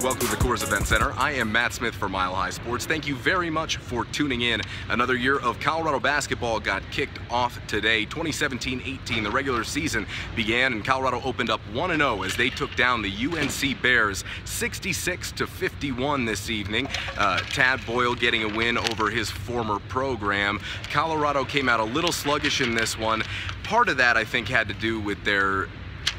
welcome to the Coors Event Center. I am Matt Smith for Mile High Sports. Thank you very much for tuning in. Another year of Colorado basketball got kicked off today. 2017-18, the regular season began, and Colorado opened up 1-0 as they took down the UNC Bears 66-51 this evening. Tad Boyle getting a win over his former program. Colorado came out a little sluggish in this one. Part of that, I think, had to do with their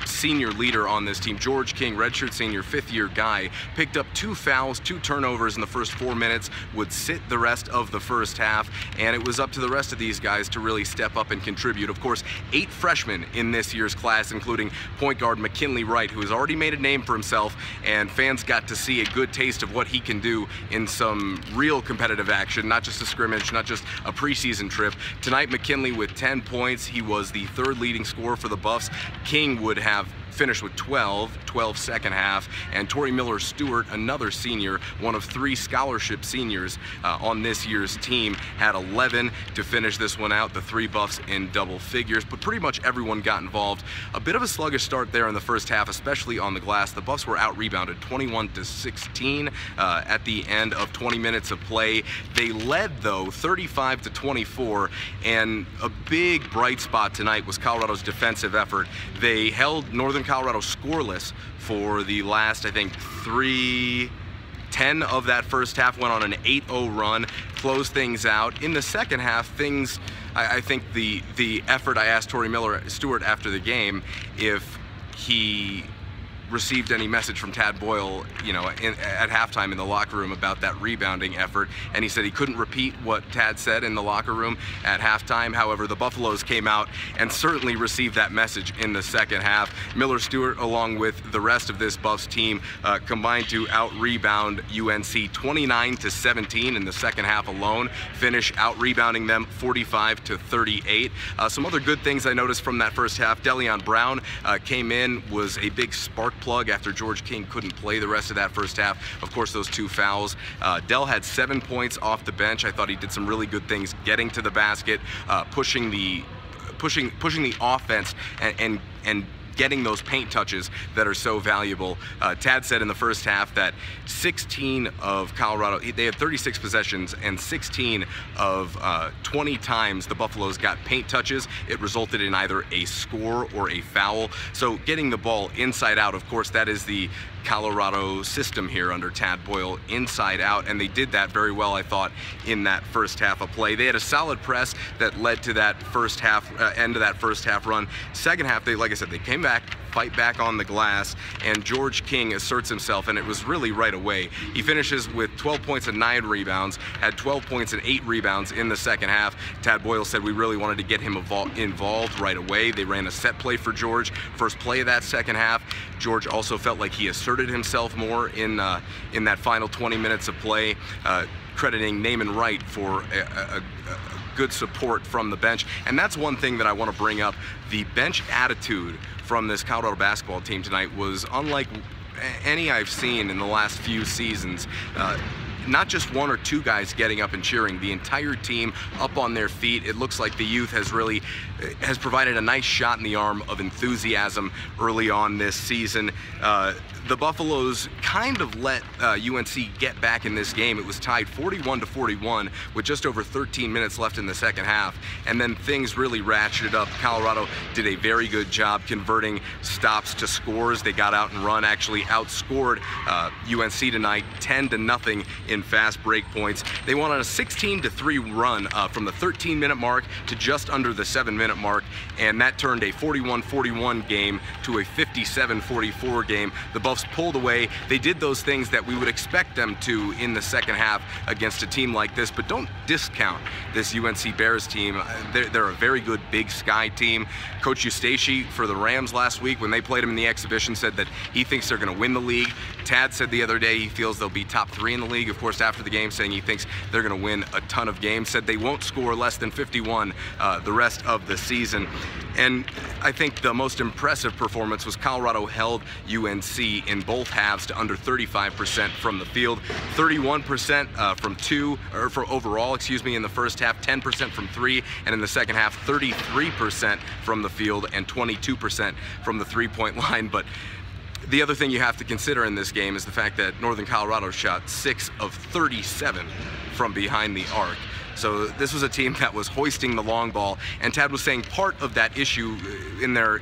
senior leader on this team, George King, redshirt-senior, fifth-year guy, picked up 2 fouls, 2 turnovers in the first 4 minutes, would sit the rest of the first half, and it was up to the rest of these guys to really step up and contribute. Of course, 8 freshmen in this year's class, including point guard McKinley Wright, who has already made a name for himself, and fans got to see a good taste of what he can do in some real competitive action, not just a scrimmage, not just a preseason trip. Tonight, McKinley with 10 points. He was the 3rd leading scorer for the Buffs. King would have finished with 12 second half, and Tory Miller-Stewart, another senior, one of 3 scholarship seniors on this year's team, had 11 to finish this one out. The 3 Buffs in double figures, but pretty much everyone got involved. A bit of a sluggish start there in the first half, especially on the glass. The Buffs were out-rebounded 21-16 at the end of 20 minutes of play. They led, though, 35-24, and a big bright spot tonight was Colorado's defensive effort. They held Northern Colorado scoreless for the last, I think, 10 of that first half, went on an 8-0 run, closed things out. In the second half, things, I think the effort, I asked Tory Miller-Stewart after the game if he received any message from Tad Boyle, you know, at halftime in the locker room about that rebounding effort, and he said he couldn't repeat what Tad said in the locker room at halftime. However, the Buffaloes came out and certainly received that message in the second half. Miller-Stewart, along with the rest of this Buffs team, combined to out-rebound UNC 29-17 in the second half alone, finish out-rebounding them 45-38. Some other good things I noticed from that first half: Delion Brown came in, was a big spark plug after George King couldn't play the rest of that first half. Of course, those 2 fouls. Dell had 7 points off the bench. I thought he did some really good things getting to the basket, pushing the offense and getting those paint touches that are so valuable. Tad said in the first half that 16 of Colorado, they had 36 possessions, and 16 of 20 times the Buffaloes got paint touches. It resulted in either a score or a foul. So getting the ball inside out, of course, that is the Colorado system here under Tad Boyle, inside out, and they did that very well, I thought, in that first half of play. They had a solid press that led to that first half, end of that first half run. Second half, like I said, they came back, fight back on the glass, and George King asserts himself, and it was really right away. He finishes with 12 points and 9 rebounds, had 12 points and 8 rebounds in the second half. Tad Boyle said we really wanted to get him involved right away. They ran a set play for George. First play of that second half, George also felt like he asserted himself more in that final 20 minutes of play, crediting Naaman Wright for a good support from the bench. And that's one thing that I want to bring up. The bench attitude from this Colorado basketball team tonight was unlike any I've seen in the last few seasons. Not just 1 or 2 guys getting up and cheering, the entire team up on their feet. It looks like the youth has provided a nice shot in the arm of enthusiasm early on this season. The Buffaloes kind of let UNC get back in this game. It was tied 41-41 with just over 13 minutes left in the second half, and then things really ratcheted up. Colorado did a very good job converting stops to scores. They got out and run, actually outscored UNC tonight 10-0 in fast break points. They went on a 16-3 run from the 13-minute mark to just under the 7-minute mark, and that turned a 41-41 game to a 57-44 game. The Buffs pulled away. They did those things that we would expect them to in the second half against a team like this, but don't discount this UNC Bears team. They're a very good Big Sky team. Coach Eustace for the Rams last week, when they played them in the exhibition, said that he thinks they're going to win the league. Tad said the other day he feels they'll be top 3 in the league, of course, after the game, saying he thinks they're going to win a ton of games. Said they won't score less than 51 the rest of the season. And I think the most impressive performance was Colorado held UNC in both halves to under 35% from the field, 31% from 2, or for overall, excuse me, in the first half, 10% from 3, and in the second half, 33% from the field and 22% from the 3-point line. But The other thing you have to consider in this game is the fact that Northern Colorado shot 6 of 37 from behind the arc. So this was a team that was hoisting the long ball, and Tad was saying part of that issue in their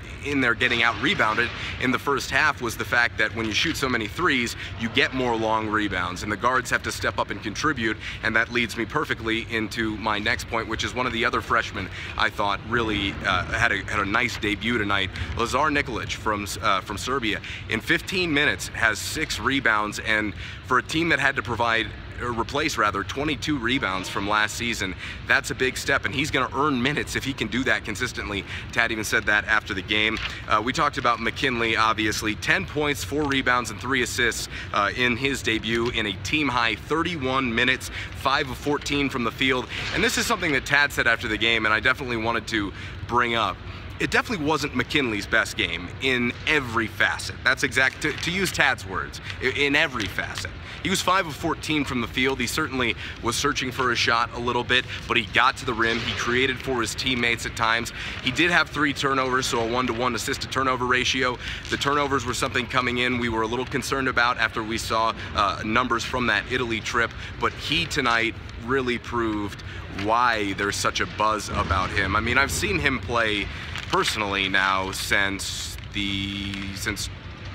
getting out rebounded in the first half was the fact that when you shoot so many threes, you get more long rebounds, and the guards have to step up and contribute, and that leads me perfectly into my next point, which is one of the other freshmen I thought really had a nice debut tonight. Lazar Nikolic from Serbia, in 15 minutes has 6 rebounds, and for a team that had to replace 22 rebounds from last season, that's a big step, and he's going to earn minutes if he can do that consistently. Tad even said that after the game. We talked about McKinley, obviously. 10 points, 4 rebounds, and 3 assists in his debut in a team-high 31 minutes, 5 of 14 from the field. And this is something that Tad said after the game, and I definitely wanted to bring up. It definitely wasn't McKinley's best game in every facet. That's exact, to use Tad's words, in every facet. He was 5 of 14 from the field. He certainly was searching for a shot a little bit, but he got to the rim. He created for his teammates at times. He did have 3 turnovers, so a 1-to-1 assist-to-turnover ratio. The turnovers were something coming in we were a little concerned about after we saw numbers from that Italy trip, but he tonight really proved why there's such a buzz about him. I mean, I've seen him play personally now since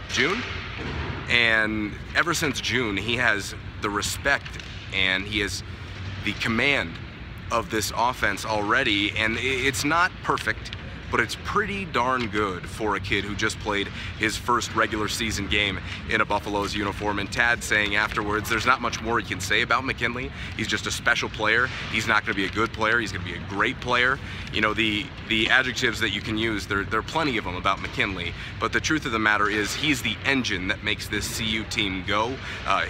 June, and ever since June he has the respect and he has the command of this offense already, and it's not perfect, but it's pretty darn good for a kid who just played his first regular season game in a Buffaloes uniform. And Tad saying afterwards, there's not much more he can say about McKinley. He's just a special player. He's not going to be a good player. He's going to be a great player. You know, the adjectives that you can use, there are plenty of them about McKinley, but the truth of the matter is he's the engine that makes this CU team go.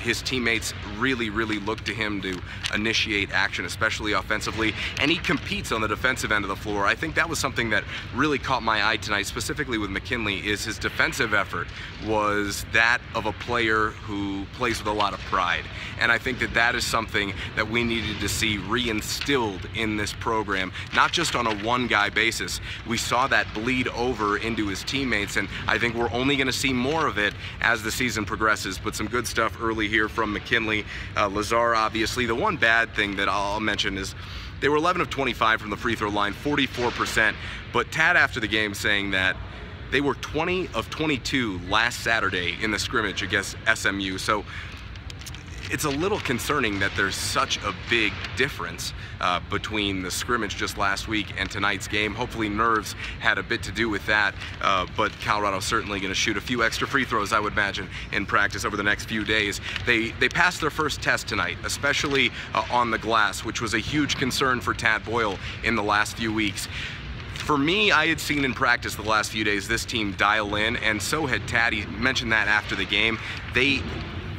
His teammates really, really look to him to initiate action, especially offensively, and he competes on the defensive end of the floor. I think that was something that really caught my eye tonight, specifically with McKinley, is his defensive effort was that of a player who plays with a lot of pride. And I think that that is something that we needed to see reinstilled in this program, not just on a one-guy basis. We saw that bleed over into his teammates, and I think we're only going to see more of it as the season progresses. But some good stuff early here from McKinley. Lazar, obviously. The one bad thing that I'll mention is they were 11 of 25 from the free throw line, 44%, but Tad after the game saying that they were 20 of 22 last Saturday in the scrimmage against SMU. So it's a little concerning that there's such a big difference between the scrimmage just last week and tonight's game. Hopefully nerves had a bit to do with that, but Colorado's certainly going to shoot a few extra free throws, I would imagine, in practice over the next few days. They passed their first test tonight, especially on the glass, which was a huge concern for Tad Boyle in the last few weeks. For me, I had seen in practice the last few days this team dial in, and so had Tad. He mentioned that after the game.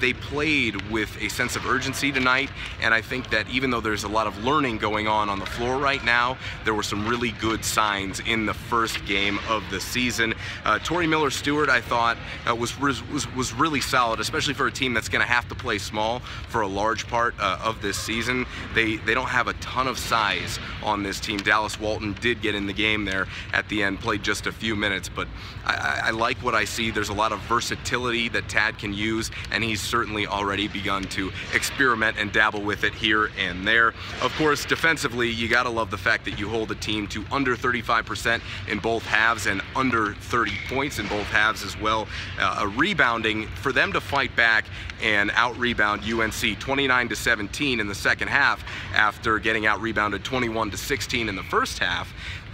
They played with a sense of urgency tonight, and I think that even though there's a lot of learning going on the floor right now, there were some really good signs in the first game of the season. Tory Miller-Stewart, I thought, was really solid, especially for a team that's going to have to play small for a large part of this season. They don't have a ton of size on this team. Dallas Walton did get in the game there at the end, played just a few minutes, but I like what I see. There's a lot of versatility that Tad can use, and he's certainly already begun to experiment and dabble with it here and there. Of course, defensively, you gotta love the fact that you hold a team to under 35% in both halves and under 30 points in both halves as well. Rebounding, for them to fight back and out-rebound UNC 29-17 in the second half after getting out-rebounded 21-16 in the first half,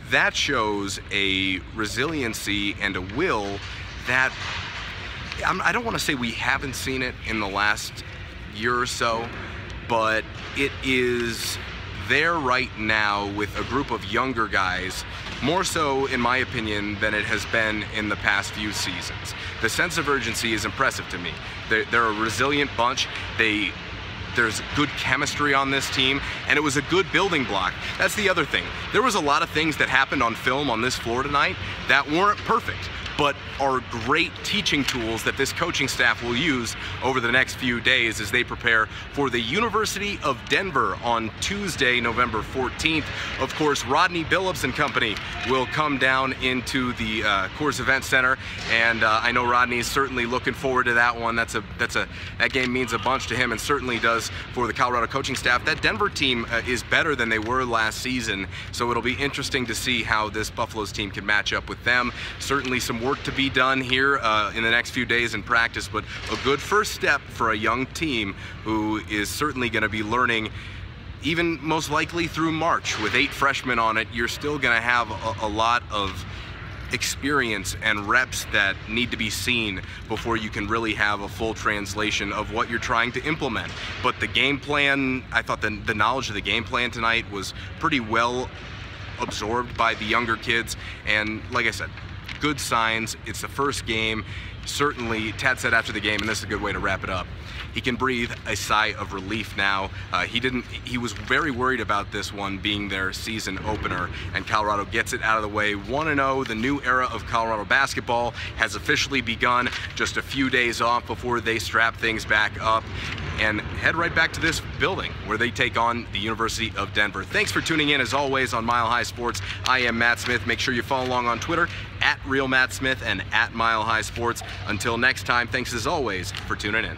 that shows a resiliency and a will that I don't want to say we haven't seen it in the last year or so, but it is there right now with a group of younger guys, more so in my opinion than it has been in the past few seasons. The sense of urgency is impressive to me. They're a resilient bunch. There's good chemistry on this team, and it was a good building block. That's the other thing. There was a lot of things that happened on film on this floor tonight that weren't perfect, but are great teaching tools that this coaching staff will use over the next few days as they prepare for the University of Denver on Tuesday, November 14th. Of course, Rodney Billups and company will come down into the Coors Event Center, and I know Rodney's certainly looking forward to that one. That game means a bunch to him, and certainly does for the Colorado coaching staff. That Denver team is better than they were last season, so it'll be interesting to see how this Buffaloes team can match up with them. Certainly some work to be done here in the next few days in practice, but a good first step for a young team who is certainly going to be learning, even most likely through March. With 8 freshmen on it, you're still going to have a lot of experience and reps that need to be seen before you can really have a full translation of what you're trying to implement. But the game plan, I thought the knowledge of the game plan tonight was pretty well absorbed by the younger kids, and like I said, good signs. It's the first game. Certainly, Tad said after the game, and this is a good way to wrap it up, he can breathe a sigh of relief now. He was very worried about this one being their season opener, and Colorado gets it out of the way. 1-0, the new era of Colorado basketball has officially begun. Just a few days off before they strap things back up and head right back to this building where they take on the University of Denver. Thanks for tuning in, as always, on Mile High Sports. I am Matt Smith. Make sure you follow along on Twitter @RealMattSmith and @Mile High Sports. Until next time, thanks as always for tuning in.